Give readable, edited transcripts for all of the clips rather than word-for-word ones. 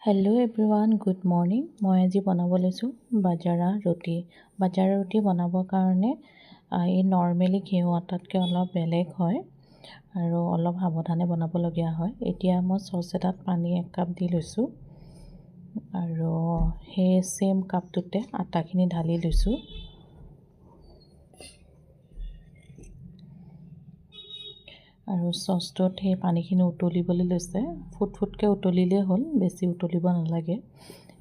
Hello' everyone, good morning. মই আজি বনাব লৈছোঁ বাজাৰা ৰুটি। বাজাৰা ৰুটি বনাবৰ কাৰণে এই নৰ্মেলি ঘিউ আটাতকৈ অলপ বেলেগ হয় আৰু অলপ সাৱধানে বনাবলগীয়া হয়। এতিয়া মই চচ এটাত পানী 1 কাপ দি লৈছোঁ আৰু সেই চেম কাপটোতে আটাখিনি ঢালি লৈছোঁ। আৰু চচটোত সেই পানীখিনি উতলিবলৈ লৈছে। ফুটকৈ উতলিলেই হ'ল, বেছি উতলিব নালাগে।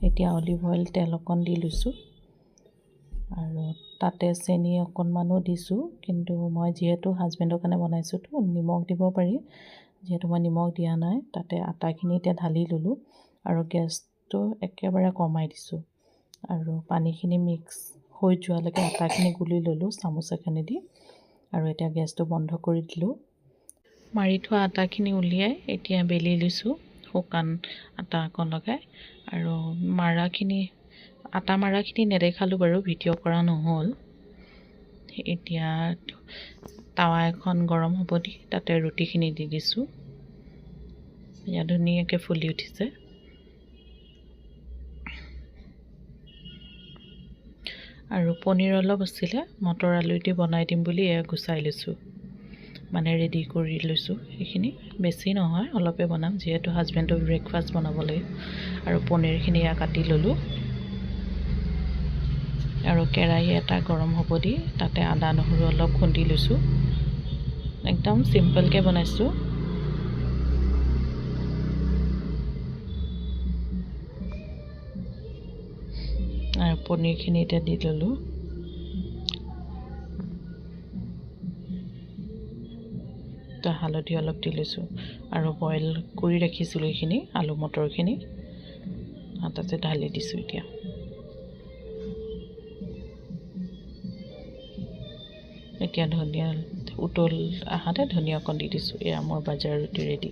এতিয়া অলিভ অইল তেল অকণ দি লৈছোঁ আৰু তাতে চেনি অকণমানো দিছোঁ, কিন্তু মই যিহেতু হাজবেণ্ডৰ কাৰণে বনাইছোঁতো নিমখ দিব পাৰি, যিহেতু মই নিমখ দিয়া নাই। তাতে আটাখিনি এতিয়া ঢালি ল'লোঁ আৰু গেছটো একেবাৰে কমাই দিছোঁ আৰু পানীখিনি মিক্স হৈ যোৱালৈকে আটাখিনি গুলি ল'লোঁ চামুচ এখনেদি আৰু এতিয়া গেছটো বন্ধ কৰি দিলোঁ। মাৰি থোৱা আটাখিনি উলিয়াই এতিয়া বেলি লৈছোঁ শুকান আটা অকণ লগাই। আৰু আটা মাৰাখিনি নেদেখালোঁ বাৰু, ভিডিঅ' কৰা নহ'ল। এতিয়া টাৱা এখন গৰম হ'ব দি তাতে ৰুটিখিনি দি দিছোঁ। এয়া ধুনীয়াকৈ ফুলি উঠিছে। আৰু পনীৰ অলপ আছিলে, মটৰ আলু দি বনাই দিম বুলি এয়া গুচাই লৈছোঁ, মানে ৰেডি কৰি লৈছোঁ। সেইখিনি বেছি নহয়, অলপে বনাম, যিহেতু হাজবেণ্ডক ব্ৰেকফাষ্ট বনাব লাগিব। আৰু পনীৰখিনি এয়া কাটি ল'লোঁ আৰু কেৰাহী এটা গৰম হ'ব দি তাতে আদা নহৰু অলপ খুন্দি লৈছোঁ। একদম চিম্পলকৈ বনাইছোঁ। আৰু পনীৰখিনি এতিয়া দি ল'লোঁ। হালধি অলপ দি লৈছোঁ আৰু বইল কৰি ৰাখিছিলোঁ এইখিনি আলু মটৰখিনি তাতে ঢালি দিছোঁ। এতিয়া ধনিয়া উতল আহাতে ধনিয়া অকণ দি দিছোঁ। এয়া মোৰ বাজাৰা ৰুটি ৰেডি।